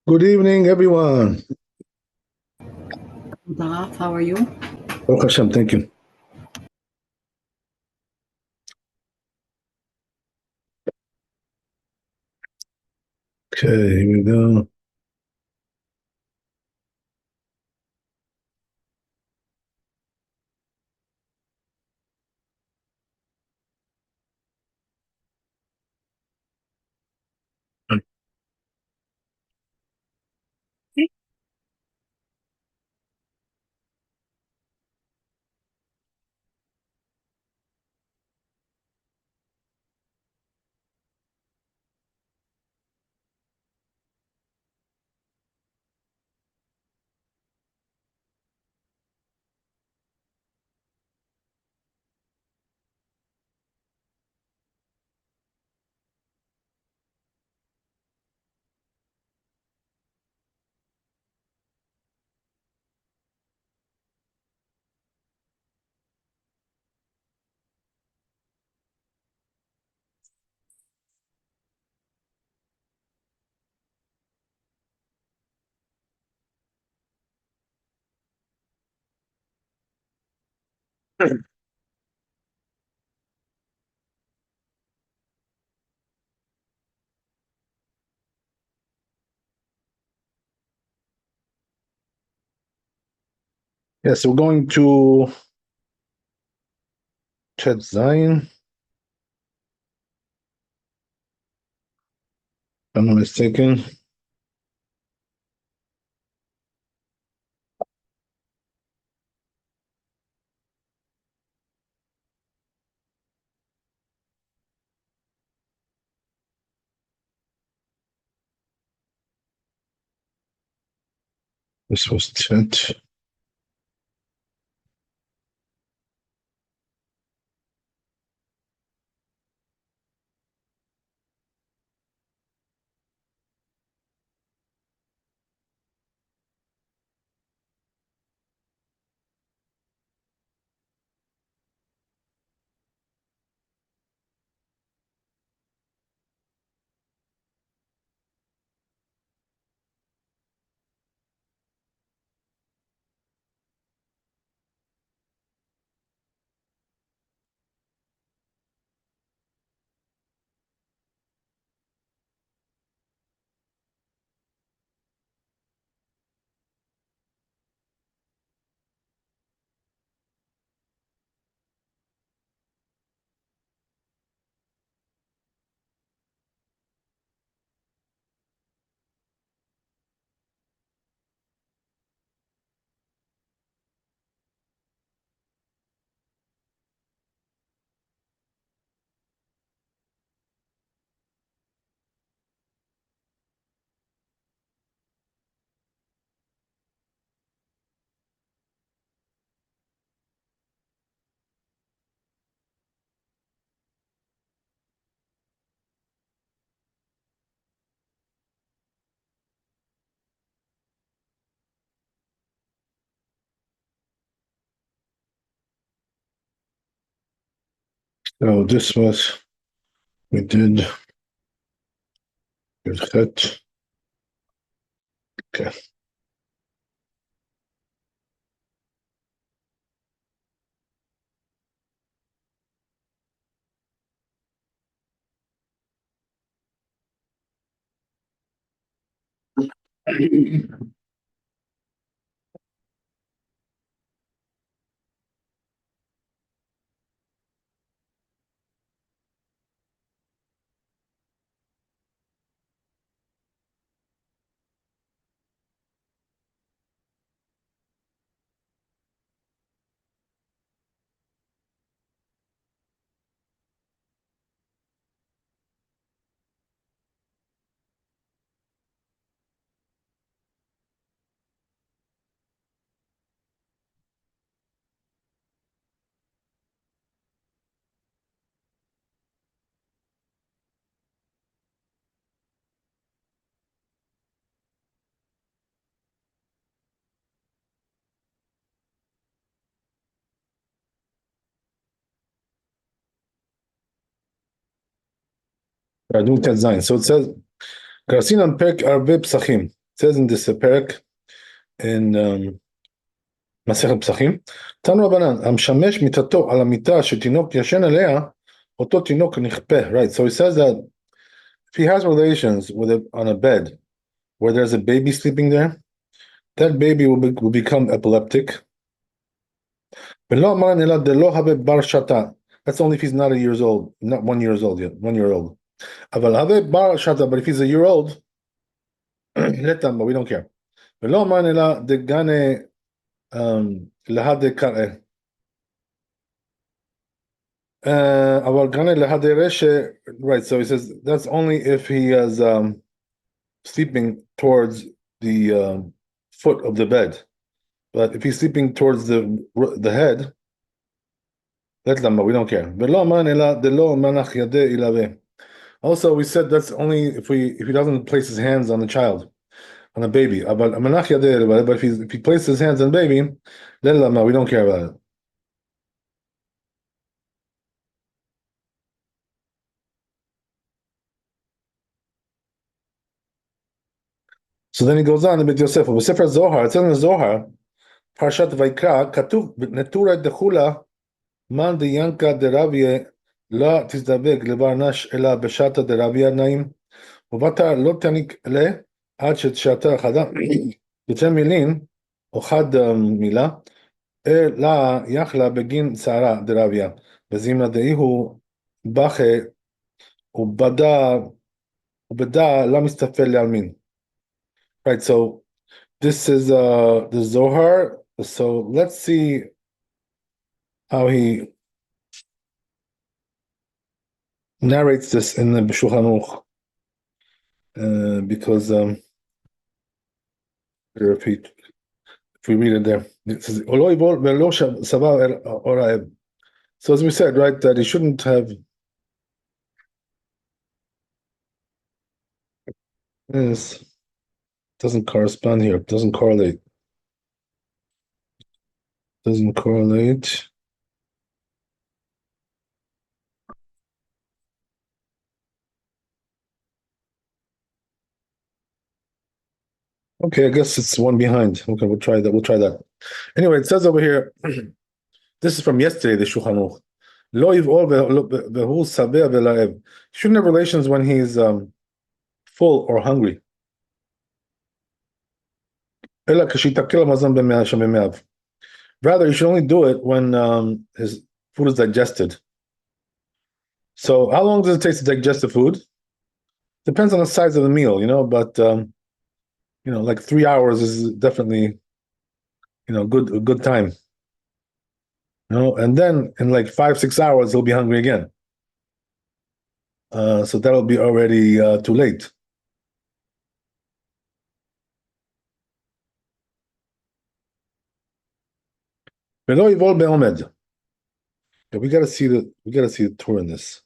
Good evening, everyone. Daf, how are you? Baruch Hashem, thank you. Okay, here we go. Yes, we're going to Chet Zion. If I'm not mistaken. This was Chet. So this was, we did Chet. Okay. I do Chet Zion. So it says Garcinan Perk Arbe Psachim. It says in this Perk in מסכת פסחים, תנו רבנן, המשמש מיטתו על המיטה שתינוק ישן עליה, אותו תינוק נכפה, right? So he says that if he has relations on a bed where there's a baby sleeping there, that baby will become epileptic. ולא אמרן אלא דלא הווה בר שתה. That's only if he's not a years old, not 1 year old yet, 1 year old. אבל הווה בר שתה, but if he's a year old, let them, but we don't care. ולא אמרן אלא דגנה להדה קראה. Right, so he says that's only if he is sleeping towards the foot of the bed, but if he's sleeping towards the head, that's lama, we don't care. Also, we said that's only if he doesn't place his hands on the child, on a baby. But if he places his hands on the baby, then lama, we don't care about it. So then he goes on, Beit Yosef, Sefer Zohar, it says in the Zohar, Parshat Vaikra, Katuv, Netura Dechula, Man de Yanka de Rabie, La Tizdavek, Levar Nash, Ela Beshata de Rabia Naim, Uvata Lotanik Le, Ad Shata Chada, Yitzem Milin, Ochad Mila, La Yachla Begin Sara de Rabia, Bezimna Deihu, Bache, Ubada La Mistafel Yalmin. Right, so this is the Zohar. So let's see how he narrates this in the Shulchan Aruch, because if we read it there, it says, so as we said, right, that he shouldn't have this doesn't correspond here, doesn't correlate. Doesn't correlate. Okay, I guess it's one behind. Okay, we'll try that. We'll try that. Anyway, it says over here, this is from yesterday, the Shulchan Aruch. Lo yiv'or vehu sabeh ve'la'ev. Shouldn't have relations when he's full or hungry. Ela k'shitakel hamazon b'me'av. Rather, you should only do it when his food is digested. So, how long does it take to digest the food? Depends on the size of the meal, but like 3 hours is definitely, a good time. And then in like 5-6 hours he'll be hungry again. So that'll be already too late. We gotta see the Torah in this.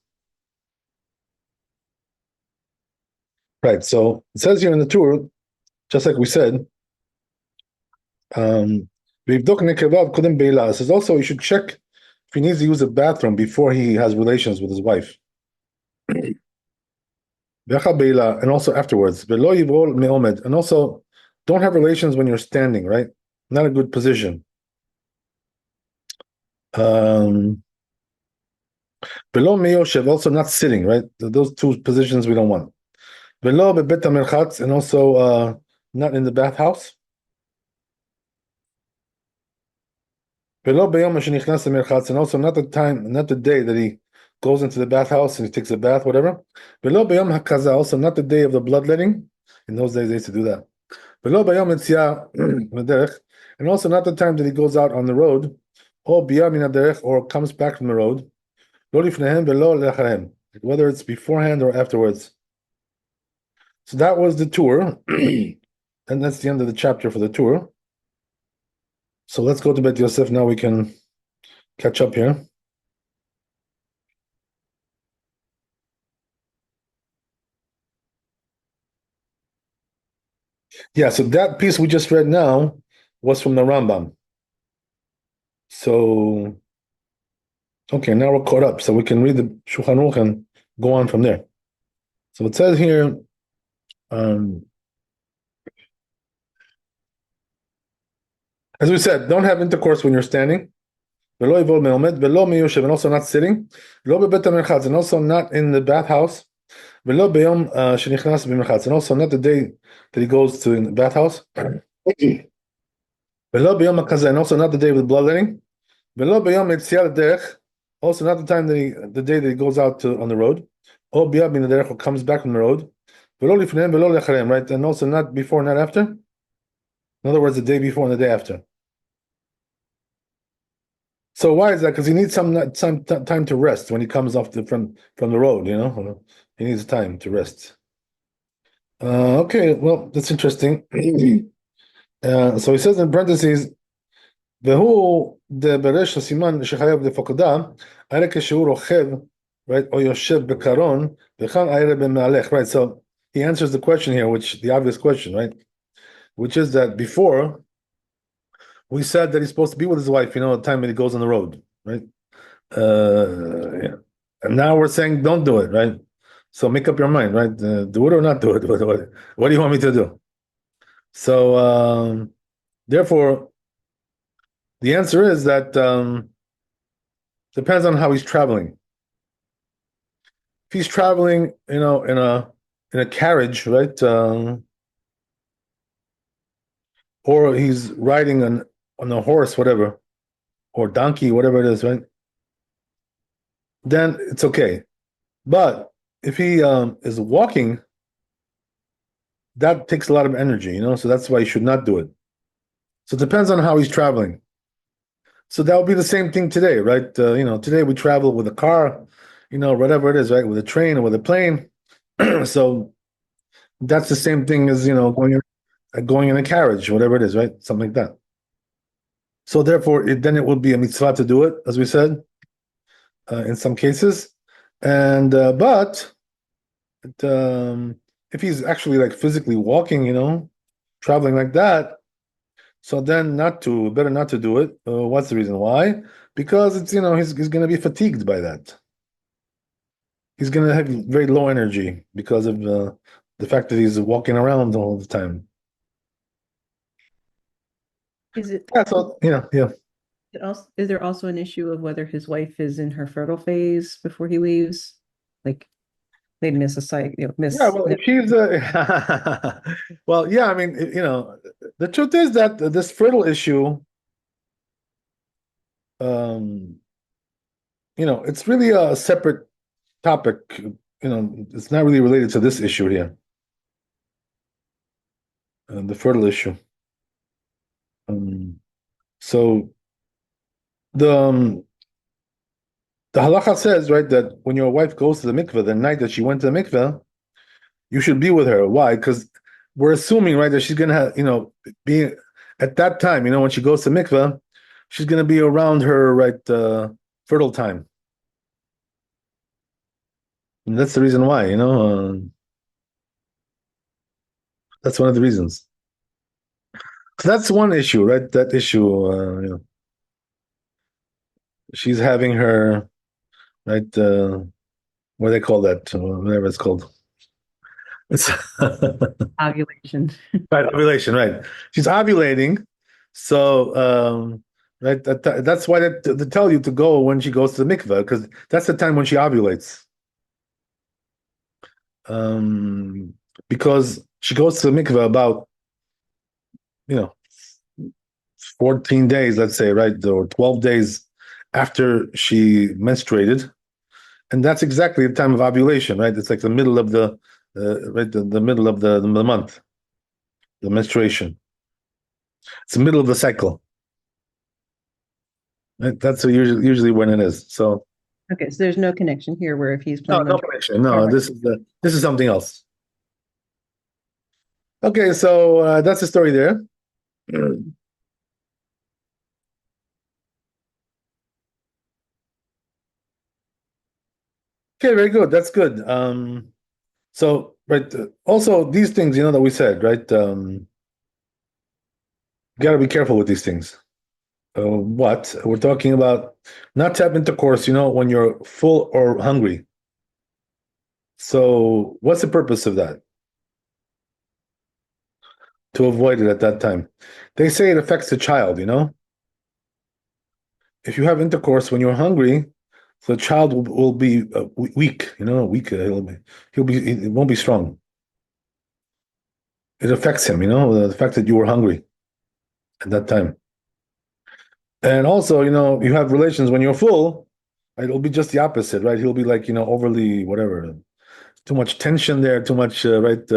Right. So it says here in the Torah, just like we said, it says also you should check if he needs to use a bathroom before he has relations with his wife. And also afterwards. And also don't have relations when you're standing, right? Not a good position. Below meyoshev, also not sitting, right? Those two positions we don't want. Below bebet hamerchatz, and also not in the bathhouse. Below beyom shenichnas hamerchatz, and also not the day that he goes into the bathhouse and he takes a bath, whatever. Below beyom hakaza, also not the day of the bloodletting. In those days they used to do that. Below beyom etzia, and also not the time that he goes out on the road, or biyam in or comes back from the road. Whether it's beforehand or afterwards. So that was the tour, and that's the end of the chapter for the tour. So let's go to Beit Yosef now. We can catch up here. Yeah, so that piece we just read now was from the Rambam. So, okay, now we're caught up. So we can read the Shulchan Aruch and go on from there. So it says here, As we said, don't have intercourse when you're standing. ולא יבול מעומד, ולא מיושב, and also not sitting. לא בבית המרחץ, and also not in the bathhouse. ולא ביום שנכנס במרחץ, and also not the day that he goes to the bathhouse. ולא ביום הכזה, and also not the day with bloodletting. ולא ביום יציאה לדרך, also not the day that he goes out on the road. או ביום מן הדרך, or comes back from the road. ולא לפניהם ולא לאחריהם, right? And also not before, not after. In other words, the day before and the day after. So why is that? Because he needs some time to rest when he comes off from the road. He needs time to rest. Okay, well, that's interesting. So he says in parentheses, והוא דברש הסימן שחייב לפקודה, הרי כשהוא רוכב, right, או יושב בקרון, וכאן הערב במהלך, right? So he answers the question here, the obvious question, right? Which is that before, we said that he's supposed to be with his wife, the time that he goes on the road, right? Yeah. And now we're saying don't do it, right? So make up your mind, right? Do it or not do it. What do you want me to do? So therefore, the answer is that depends on how he's traveling. If he's traveling, in a carriage, right? Or he's riding on a horse, whatever, or donkey, whatever it is, right? Then it's okay. But if he is walking, that takes a lot of energy, so that's why you should not do it. So it depends on how he's traveling. So that would be the same thing today, right? Today we travel with a car, whatever it is, right? With a train or with a plane. So that's the same thing as, going in a carriage, whatever it is, right? Something like that. So therefore, then it would be a mitzvah to do it, as we said, in some cases. And but if he's actually like physically walking, traveling like that, so then better not to do it. What's the reason why? Because it's he's going to be fatigued by that. He's going to have very low energy because of the fact that he's walking around all the time. Is it? Yeah. So yeah. Is there also an issue of whether his wife is in her fertile phase before he leaves? Like they'd miss a cycle, miss. Yeah, well, if she's well, yeah, I mean, the truth is that this fertile issue, it's really a separate topic. It's not really related to this issue here, the fertile issue. So the halacha says, right, that when your wife goes to the mikveh, the night that she went to the mikveh, you should be with her. Why? Because we're assuming, right, that she's gonna have, be at that time, when she goes to mikveh, she's gonna be around her, right, fertile time. And that's the reason why, that's one of the reasons. So that's one issue, right? That issue, she's having her, right, what do they call that? Whatever it's called. It's Ovulation. Right, ovulation, right. She's ovulating. So, right, that's why they tell you to go when she goes to the mikveh, because that's the time when she ovulates. Because she goes to the mikveh about, 14 days, let's say, right, or 12 days after she menstruated. And that's exactly the time of ovulation, right? It's like the middle of the middle of the month, the menstruation. It's the middle of the cycle. Right? That's usually when it is. So Okay, so there's no connection here where if he's no planning connection. No, right. this is something else. Okay, so that's the story there. Okay, very good. That's good. So, right, also these things, that we said, right? You got to be careful with these things. What? We're talking about not to have intercourse, when you're full or hungry. So, what's the purpose of that? to avoid it at that time. They say it affects the child, you know? If you have intercourse when you're hungry, the child will be weak, you know, weak. He won't be strong. It affects him, you know, the fact that you were hungry at that time. And also, you know, you have relations when you're full, right? It'll be just the opposite, right? He'll be like, you know, overly whatever, too much tension there, too much, right?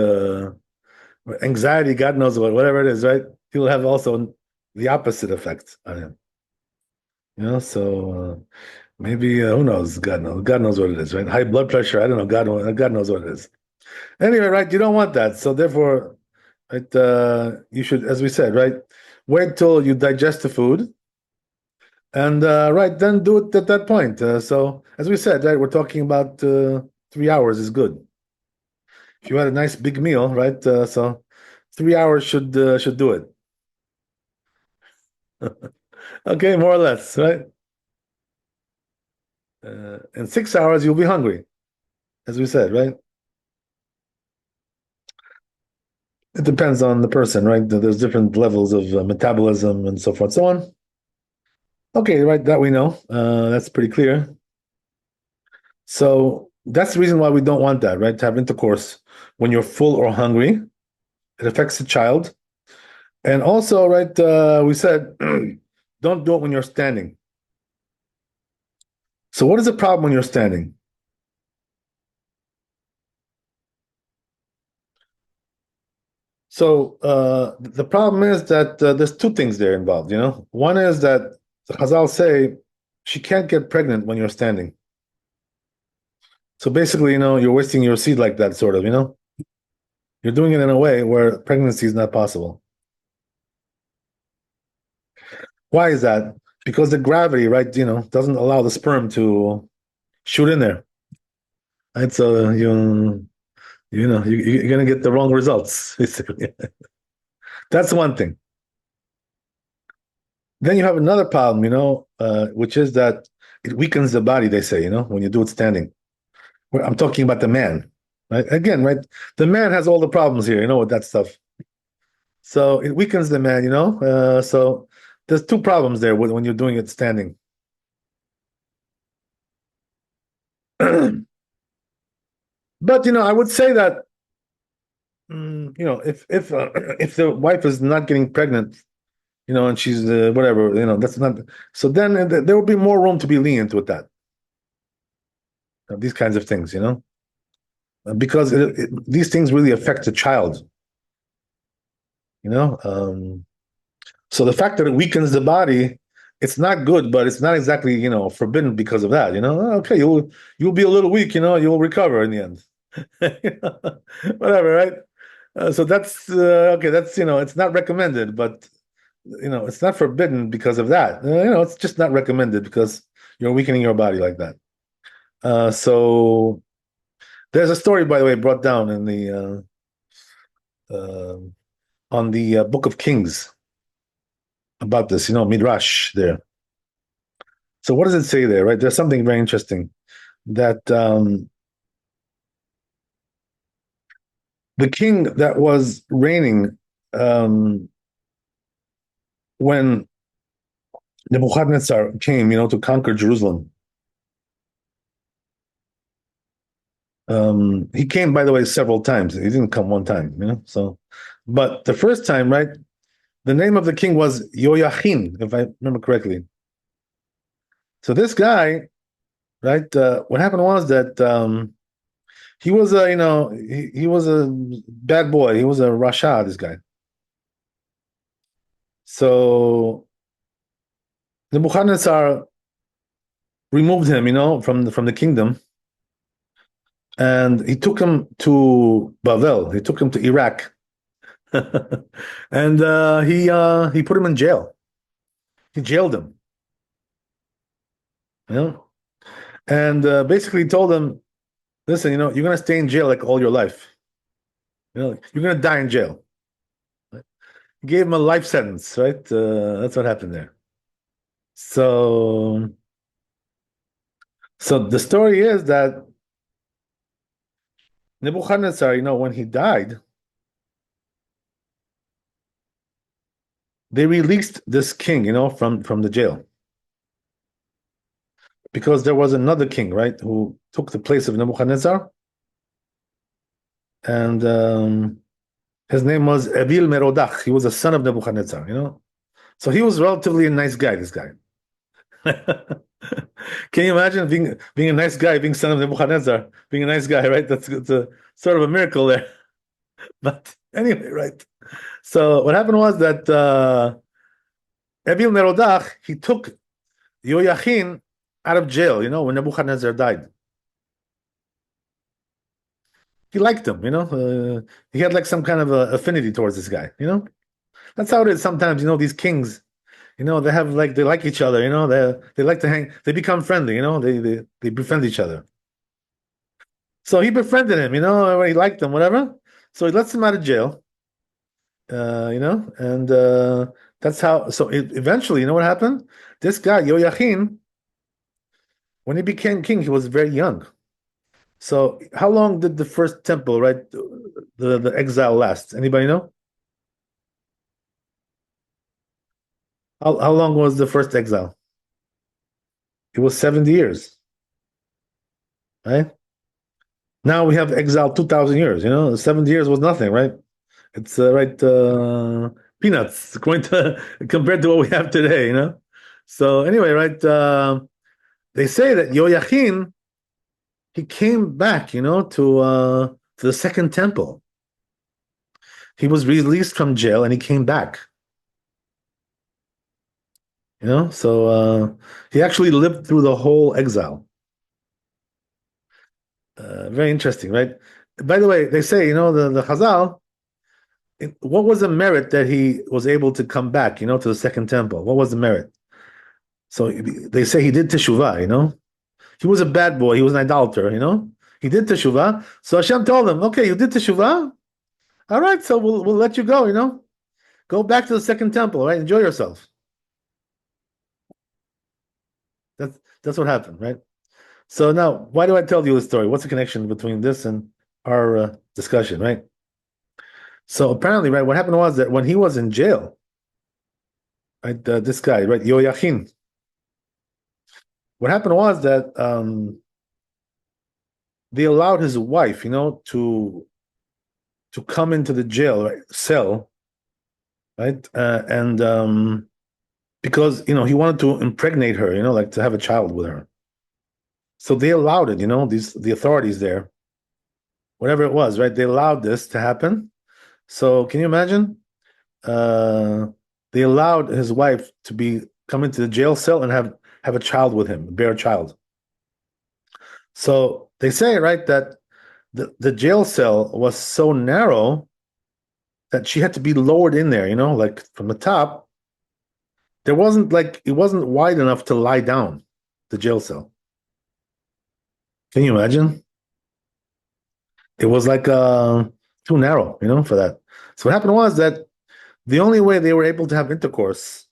Anxiety, God knows what, whatever it is, right? He'll have also the opposite effect on him. You know, so maybe who knows? God knows what it is, right? High blood pressure. I don't know. God knows what it is. Anyway, right? You don't want that, so therefore, right? You should, as we said, right? Wait till you digest the food, and right then do it at that point. So, as we said, right, we're talking about 3 hours is good. If you had a nice big meal, right? So 3 hours should do it. Okay, more or less, right? In 6 hours, you'll be hungry, as we said, right? It depends on the person, right? There's different levels of metabolism and so forth, so on. Okay, right, that we know. That's pretty clear. So that's the reason why we don't want that, right? To have intercourse when you're full or hungry. It affects the child. And also, right, we said don't do it when you're standing. So what is the problem when you're standing? So the problem is that there's two things there involved, you know. One is that the Chazal say she can't get pregnant when you're standing. So basically, you know, you're wasting your seed like that, sort of, you know. You're doing it in a way where pregnancy is not possible. Why is that? Because the gravity, right, you know, doesn't allow the sperm to shoot in there. Right, so you're gonna get the wrong results. Basically, that's one thing. Then you have another problem, you know, which is that it weakens the body. They say, you know, when you do it standing. I'm talking about the man, right? Again, right? The man has all the problems here, you know, with that stuff. So it weakens the man, you know. So there's two problems there when you're doing it standing. But you know, I would say that you know, if the wife is not getting pregnant, you know, and she's whatever, you know, that's not. So then there will be more room to be lenient with that. These kinds of things, you know, because these things really affect the child, you know. So the fact that it weakens the body, it's not good, but it's not exactly, you know, forbidden because of that. You know, okay, you'll be a little weak, you know, you'll recover in the end. Whatever, right? So that's okay. That's, you know, it's not recommended, but you know, it's not forbidden because of that. You know, it's just not recommended because you're weakening your body like that. So there's a story, by the way, brought down in the on the Book of Kings about this. You know, Midrash there. So what does it say there? Right, there's something very interesting that the king that was reigning when Nebuchadnezzar came, you know, to conquer Jerusalem. He came, by the way, several times. He didn't come one time, you know. So, but the first time, right? The name of the king was Yoyachin, if I remember correctly. So this guy, right? What happened was that he was a, you know, he was a bad boy. He was a Rasha. This guy. So Nebuchadnezzar removed him, you know, from the kingdom, and he took him to Bavel. He took him to Iraq, and he put him in jail. He jailed him, you know, and basically told him, "Listen, you know, you're gonna stay in jail like all your life. You know, you're gonna die in jail." He gave him a life sentence, right? That's what happened there. So, so the story is that Nebuchadnezzar, you know, when he died, they released this king, from the jail because there was another king, right, who took the place of Nebuchadnezzar, and his name was Evil Merodach. He was a son of Nebuchadnezzar. So he was relatively a nice guy. This guy. Can you imagine being a nice guy, being son of Nebuchadnezzar, being a nice guy, right? It's a sort of a miracle there. But anyway, right. So what happened was that Evil Merodach, he took Yoyachin out of jail, when Nebuchadnezzar died. He liked him, he had like some kind of affinity towards this guy. That's how it is sometimes, these kings, they have like, they like each other, they like to hang, they become friendly, they befriend each other. So he befriended him, he liked him, whatever. So he lets him out of jail, and that's how, so eventually, you know what happened? This guy, Yoyachin, when he became king, he was very young. So how long did the first temple, right, the exile last? Anybody know? How long was the first exile? It was 70 years, right? Now we have exile 2,000 years, 70 years was nothing, right? It's right peanuts going to compared to what we have today. So anyway, right, they say that Yoyachin, he came back, to the second temple. He was released from jail and he came back. So he actually lived through the whole exile. Very interesting, right? By the way, they say, the Chazal, what was the merit that he was able to come back, to the second temple? What was the merit? So they say he did teshuvah. He was a bad boy. He was an idolater. He did teshuvah. So Hashem told him, okay, you did teshuvah. All right, so we'll let you go. Go back to the second temple, right? Enjoy yourself. That's what happened, right? So now, why do I tell you this story? What's the connection between this and our discussion, right? So apparently, right, what happened was that when he was in jail, right, this guy, right, Yoyachin, what happened was that they allowed his wife, to come into the jail, right, cell, right, and because he wanted to impregnate her, like to have a child with her. So they allowed it, the authorities there, whatever it was, right? They allowed this to happen. So can you imagine? They allowed his wife to come into the jail cell and have a child with him, bear a child. So they say, right, that the jail cell was so narrow that she had to be lowered in there, like from the top. It wasn't wide enough to lie down, the jail cell. Can you imagine? It was like too narrow, for that. So what happened was that the only way they were able to have intercourse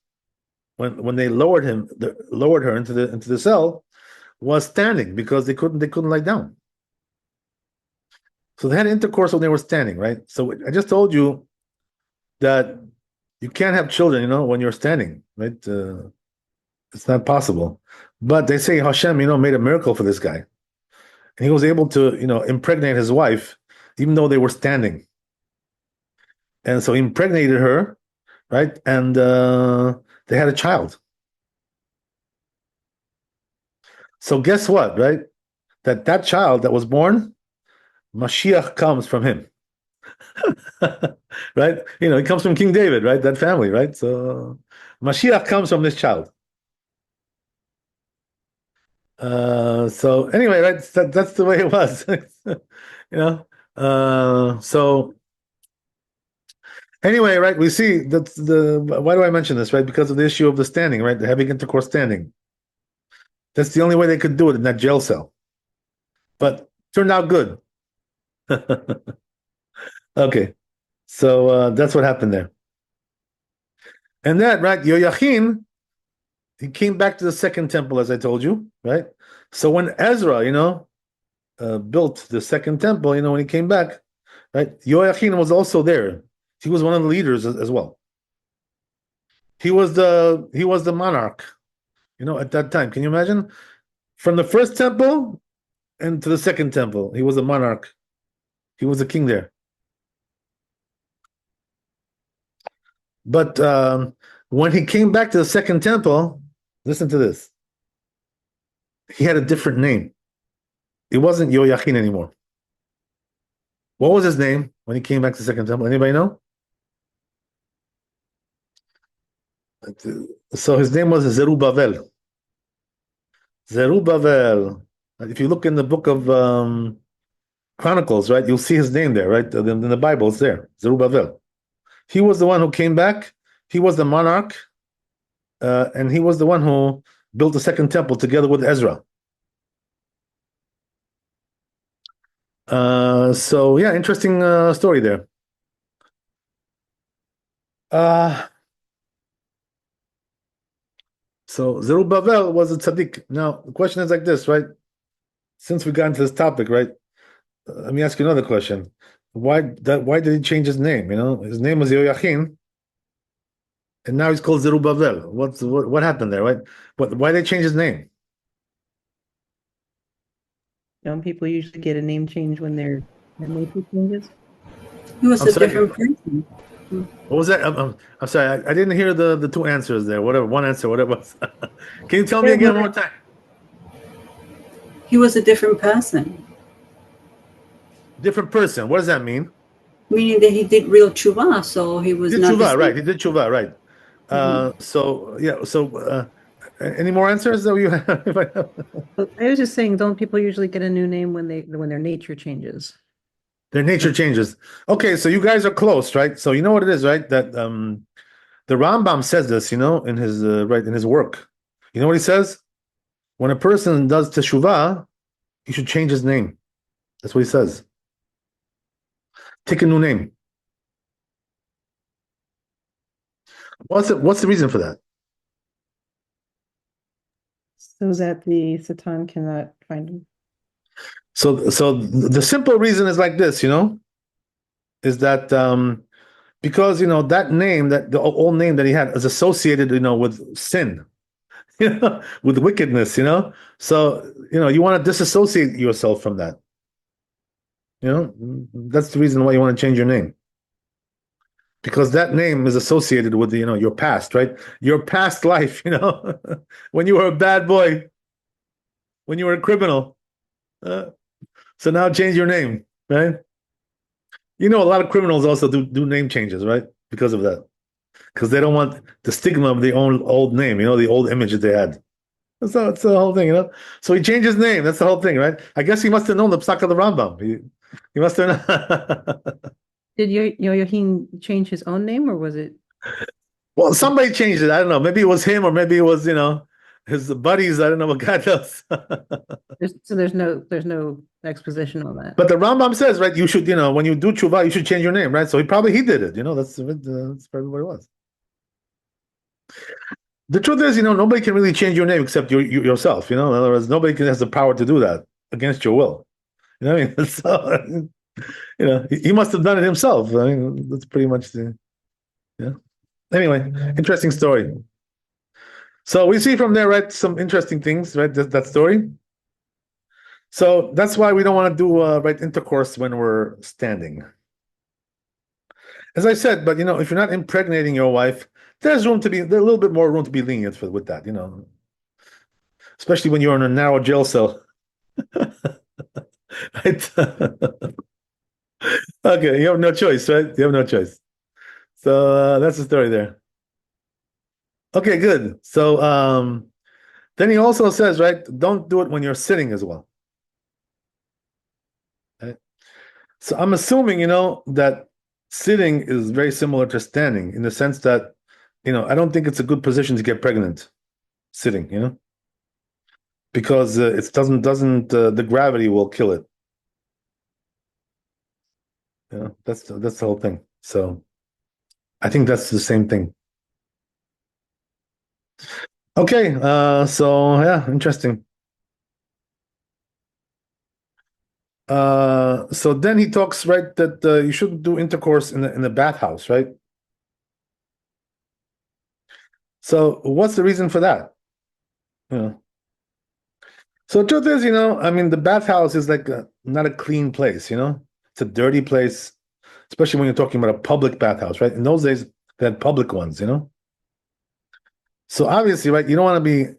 when they lowered her into the cell was standing because they couldn't lie down. So they had intercourse when they were standing, right? So I just told you that you can't have children, when you're standing, right? It's not possible. But they say Hashem, made a miracle for this guy. And he was able to, impregnate his wife, even though they were standing. And so he impregnated her, right? And they had a child. So guess what, right? That child that was born, Mashiach comes from him. Right? He comes from King David, right? That family, right? So Mashiach comes from this child. So anyway, right? That's the way it was. So anyway, right? We see that's why do I mention this, right? Because of the issue of the standing, right? The having intercourse standing. That's the only way they could do it in that jail cell. But turned out good. Okay. So that's what happened there. And that, right, Yoyachin, he came back to the second temple, as I told you, right? So when Ezra, built the second temple, when he came back, right, Yoyachin was also there. He was one of the leaders as well. he was the monarch, at that time. Can you imagine? From the first temple and to the second temple, he was a monarch. He was a king there. But when he came back to the second temple, listen to this. He had a different name. It wasn't Yoyachin anymore. What was his name when he came back to the second temple? Anybody know? So his name was Zerubbabel. Zerubbabel. If you look in the book of Chronicles, right, you'll see his name there, right? In the Bible, it's there. Zerubbabel. He was the one who came back. He was the monarch, and he was the one who built the second temple together with Ezra. So yeah, interesting story there. Uh, so Zerubbabel was a tzaddik. Now the question is like this, right? Since we got into this topic, right? Let me ask you another question. Why did he change his name? His name was Yoyachin, and now he's called Zerubbabel. What happened there, right? Why did they change his name? Don't people usually get a name change when their nature changes? He was I'm a sorry. different person. What was that? I'm sorry. I didn't hear the two answers there. Whatever, one answer, whatever it was. Can you tell me again one more time? He was a different person, Different person. What does that mean? meaning that he did real tshuva, so he was He did not the tshuva, same. right? He did tshuva, right? So yeah. So any more answers that you have? But I was just saying, don't people usually get a new name when their nature changes? Their nature changes. Okay, so you guys are close, right? So you know what it is, right? That the Rambam says this, in his in his work. You know what he says? When a person does teshuvah, he should change his name. That's what he says. Take a new name. What's the reason for that? So that the Satan cannot find him. So the simple reason is like this, is that because that name, that the old name that he had, is associated, with sin, with wickedness, So you want to disassociate yourself from that. That's the reason why you want to change your name. Because that name is associated with your past, right? Your past life, when you were a bad boy, when you were a criminal. So now change your name, right? A lot of criminals also do name changes, right? Because of that. Because they don't want the stigma of the old name, the old image that they had. So it's the whole thing. So he changed his name. That's the whole thing, right? I guess he must have known the Psak of the Rambam. He must have known. Did Yoachin change his own name, or was it? Well, somebody changed it. I don't know. Maybe it was him, or maybe it was, his buddies. I don't know what God knows. There's no exposition on that. But the Rambam says, right, you should, when you do tshuva, you should change your name, right? So he did it. That's probably what it was. The truth is, nobody can really change your name except yourself. In other words, nobody has the power to do that against your will. You know what I mean? So, he must have done it himself. I mean, that's pretty much yeah. Anyway, interesting story. So we see from there, right, some interesting things, right? That story. So that's why we don't want to do right intercourse when we're standing. As I said, but if you're not impregnating your wife, there's a little bit more room to be lenient with that, especially when you're in a narrow jail cell. Right? Okay, you have no choice, right? You have no choice. So that's the story there. Okay, good. So then he also says, right, don't do it when you're sitting as well. Right? So I'm assuming, that sitting is very similar to standing in the sense that, I don't think it's a good position to get pregnant sitting, because it doesn't the gravity will kill it. That's the whole thing. So I think that's the same thing. Okay, so yeah, interesting. So then he talks, right, that you shouldn't do intercourse in the bathhouse, right? So what's the reason for that? You know. So the truth is, I mean, the bathhouse is like not a clean place, It's a dirty place, especially when you're talking about a public bathhouse, right? In those days, they had public ones. So obviously, right, you don't want to be,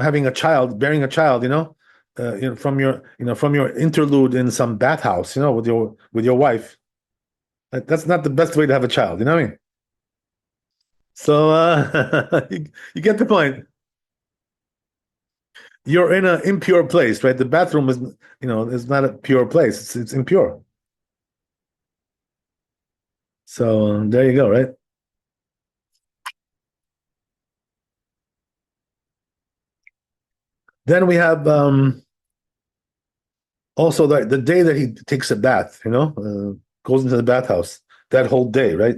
having a child, bearing a child, from your interlude in some bathhouse, with your wife. That's not the best way to have a child, you know what I mean? So you get the point. You're in an impure place, right? The bathroom is not a pure place. It's impure. So there you go, right? Then we have also the day that he takes a bath, goes into the bathhouse, that whole day, right?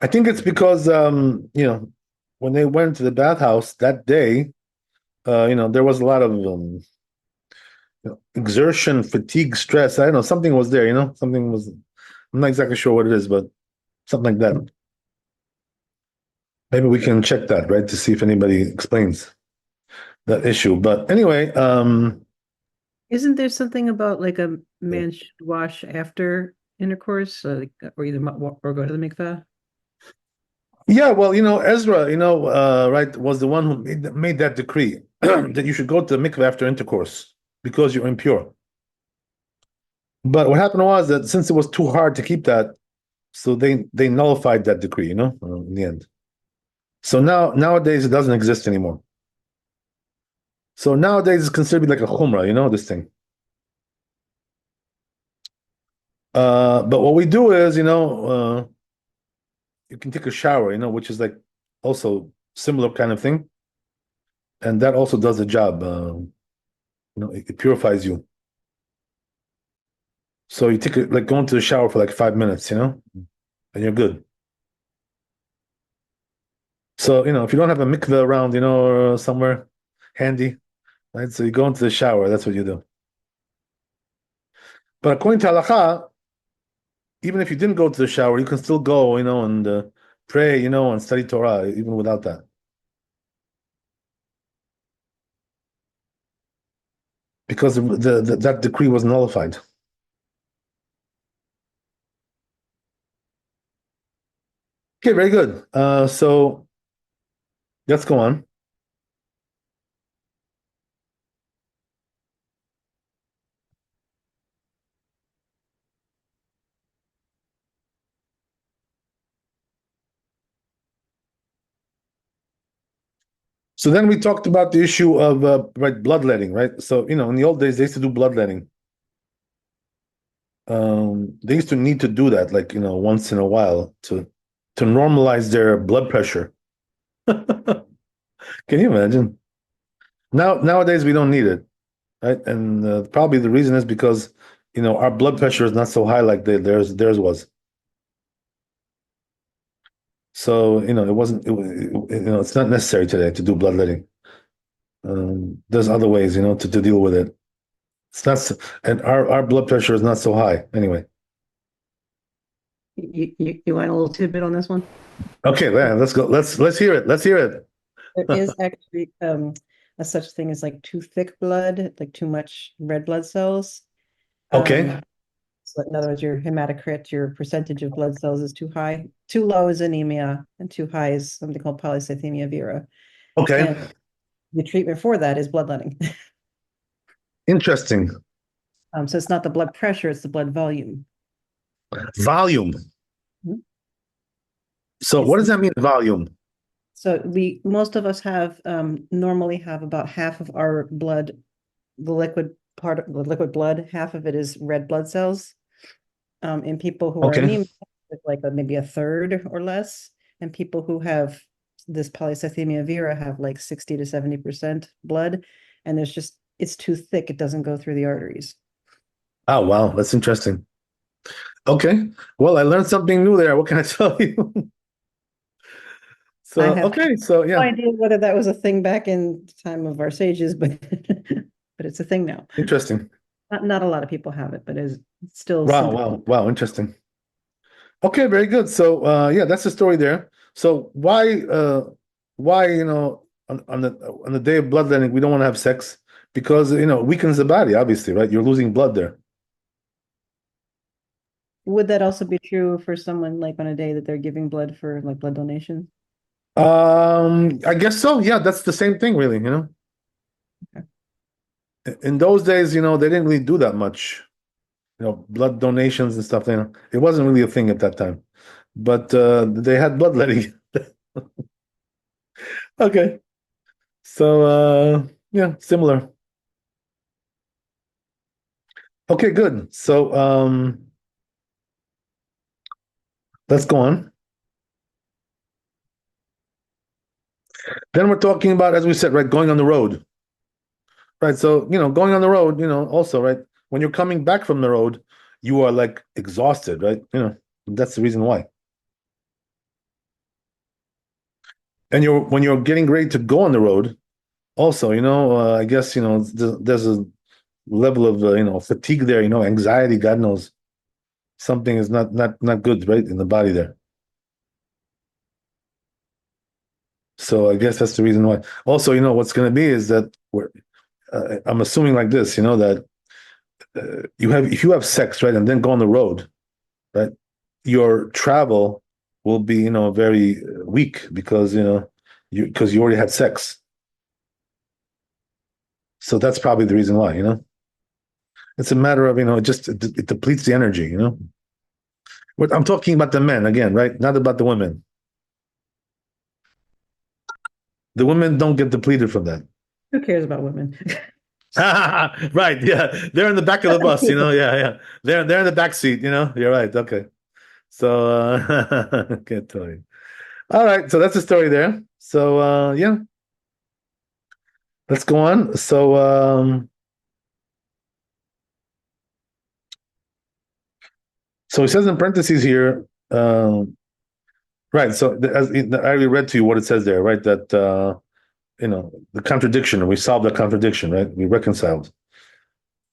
I think it's because when they went to the bathhouse that day, there was a lot of exertion, fatigue, stress. I don't know, something was there, something was. I'm not exactly sure what it is, but something like that. Maybe we can check that, right, to see if anybody explains that issue. But anyway, Isn't there something about like a man should wash after intercourse, or either or go to the mikveh? yeah, well, Ezra, right, was the one who made that decree that you should go to the mikveh after intercourse because you're impure. But what happened was that since it was too hard to keep that, so they nullified that decree, in the end. So nowadays it doesn't exist anymore. So nowadays it's considered like a chumrah, this thing. But what we do is, you can take a shower, which is like also similar kind of thing, and that also does the job. It purifies you. So you take like go into the shower for like 5 minutes, and you're good. So if you don't have a mikveh around, or somewhere handy, right? So you go into the shower. That's what you do. But according to halacha, even if you didn't go to the shower, you can still go, and pray, and study Torah, even without that. Because that decree was nullified. Okay, very good. So let's go on. So then we talked about the issue of right, bloodletting, right? So in the old days they used to do bloodletting. They used to need to do that, like once in a while to normalize their blood pressure. Can you imagine? Nowadays we don't need it, right? And probably the reason is because our blood pressure is not so high like theirs was. So it wasn't. It's not necessary today to do bloodletting. There's other ways, to deal with it. It's not, and our blood pressure is not so high anyway. You want a little tidbit on this one? Okay, man, let's go. Let's hear it. Let's hear it. There is actually a such thing as like too thick blood, like too much red blood cells. Okay. So in other words, your hematocrit, your percentage of blood cells is too high. Too low is anemia, and too high is something called polycythemia vera. Okay. And the treatment for that is bloodletting. Interesting. So it's not the blood pressure, it's the blood volume. Volume. Mhm. So what does that mean, volume? So most of us have normally have about half of our blood, the liquid part of the liquid blood, half of it is red blood cells. In people who are Okay. anemic, it's like maybe a third or less. And people who have this polycythemia vera have like 60 to 70% blood. And it's too thick, it doesn't go through the arteries. Oh, wow, that's interesting. Okay. Well, I learned something new there. What can I tell you? So, I have okay, so no yeah, idea whether that was a thing back in the time of our sages, but but it's a thing now. interesting. Not a lot of people have it, but it's still Wow, simple. wow, wow, interesting. Okay, very good. So, yeah, that's the story there. So why on the day of bloodletting we don't want to have sex? Because it weakens the body, obviously, right? You're losing blood there. Would that also be true for someone like on a day that they're giving blood for like blood donation? I guess so. Yeah, that's the same thing, really. Okay. In those days, they didn't really do that much. Blood donations and stuff. It wasn't really a thing at that time. But they had bloodletting. Okay. So yeah, similar. Okay, good. So let's go on. Then we're talking about, as we said, right, going on the road. Right. So, going on the road, also, right, when you're coming back from the road, you are like exhausted, right? That's the reason why. And when you're getting ready to go on the road, also, I guess, there's a level of, fatigue there, anxiety, God knows. Something is not good, right, in the body there. So I guess that's the reason why. Also, what's going to be is that I'm assuming like this, that if you have sex, right, and then go on the road, right, your travel will be, very weak because you already had sex. So that's probably the reason why. It's a matter of it depletes the energy. What I'm talking about the men again, right? Not about the women. The women don't get depleted from that. Who cares about women? Right, yeah. They're in the back of the bus, yeah, yeah. They're in the back seat, You're right. Okay. So can't tell you. All right, so that's the story there. So yeah. Let's go on. So he says in parentheses here, right. So as I already read to you what it says there, right? That the contradiction, we solved the contradiction, right? We reconciled.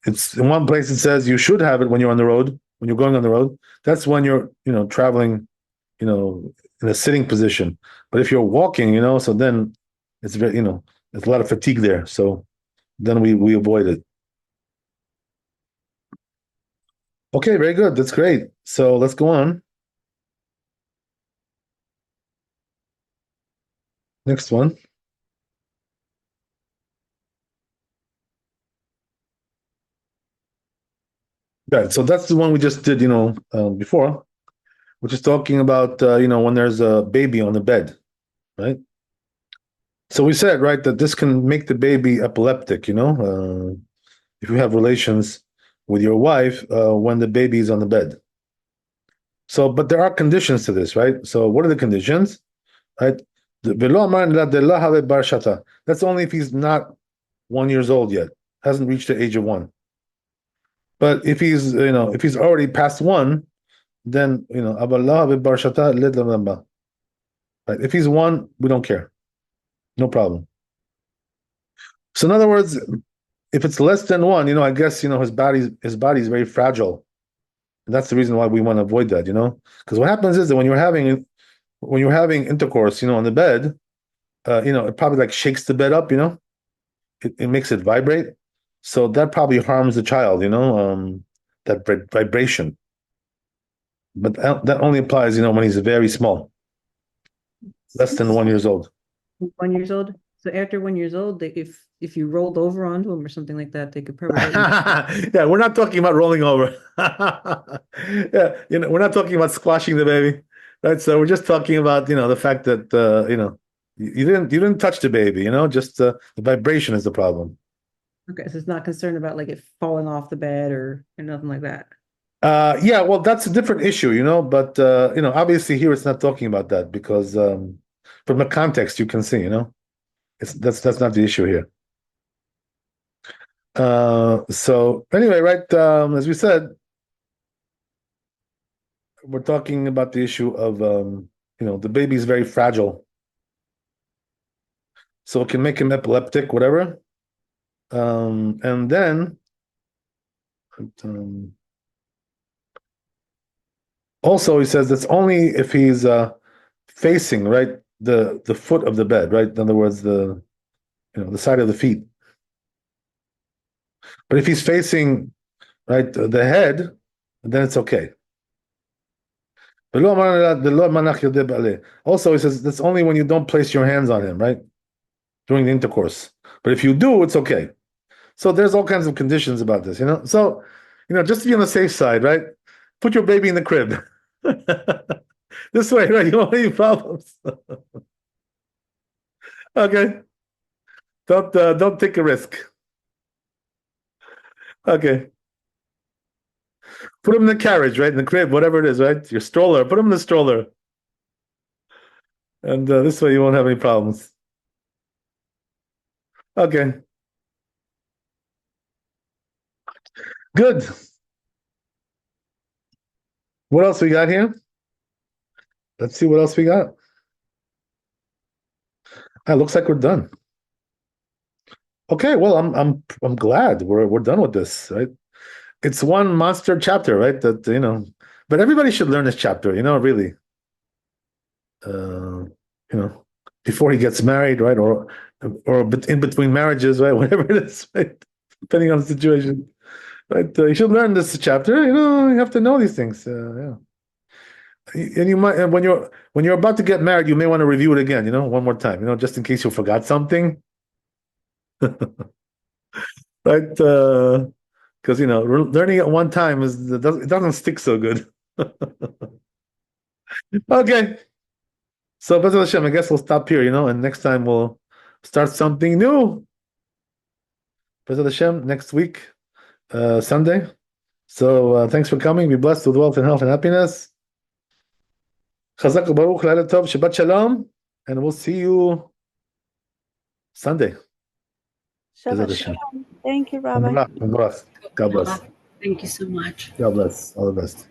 It's in one place it says you should have it when you're on the road, when you're going on the road. That's when you're, traveling, in a sitting position. But if you're walking, so then it's very, there's a lot of fatigue there. So then we avoid it. Okay, very good. That's great. So let's go on. Next one. Right. So that's the one we just did, before, which is talking about, when there's a baby on the bed, right? So we said, right, that this can make the baby epileptic, if you have relations with your wife when the baby is on the bed. So, but there are conditions to this, right? So, what are the conditions, right? That's only if he's not 1 year old yet, hasn't reached the age of one. But if he's already past one, then right? If he's one, we don't care, no problem. So, in other words, if it's less than one, I guess his body's very fragile. And that's the reason why we want to avoid that, because what happens is that when you're having intercourse, on the bed, it probably like shakes the bed up, it makes it vibrate. So that probably harms the child, that vibration. But that only applies, when he's very small, less than 1 year old. 1 year old. So after 1 year old, if you rolled over onto them or something like that, they could probably. Yeah, we're not talking about rolling over. Yeah, we're not talking about squashing the baby, right? So we're just talking about the fact that you didn't touch the baby, just the vibration is the problem. Okay, so it's not concerned about like it falling off the bed or nothing like that. Yeah, well, that's a different issue, but obviously here it's not talking about that because from the context you can see, that's not the issue here. So anyway, right, as we said, we're talking about the issue of the baby is very fragile, so it can make him epileptic, whatever. And then also he says that's only if he's facing, right, the foot of the bed, right? In other words, the side of the feet. But if he's facing, right, the head, then it's okay. Also, he says that's only when you don't place your hands on him, right? During the intercourse. But if you do, it's okay. So there's all kinds of conditions about this, So, just to be on the safe side, right? Put your baby in the crib. This way, right? You don't have any problems. Okay. Don't take a risk. Okay. Put him in the carriage, right? In the crib, whatever it is, right? Your stroller. Put him in the stroller. And this way you won't have any problems. Okay. Good. What else we got here? Let's see what else we got. Looks like we're done. Okay, well, I'm glad we're done with this, right? It's one monster chapter, right? That but everybody should learn this chapter, really. Before he gets married, right? Or in between marriages, right? Whatever it is, right? Depending on the situation. Right? You should learn this chapter, you have to know these things. Yeah. And you might, and when you're about to get married, you may want to review it again, one more time, just in case you forgot something. Right? Because learning it one time it doesn't stick so good. Okay. So Bezrat Hashem, I guess we'll stop here, and next time we'll start something new. Bezrat Hashem, next week, Sunday. So thanks for coming. Be blessed with wealth and health and happiness. Chazak Baruch Laila Tov, Shabbat Shalom, and we'll see you Sunday. Shabbat Shalom. Thank you, Rabbi. God bless. Thank you so much. God bless. All the best.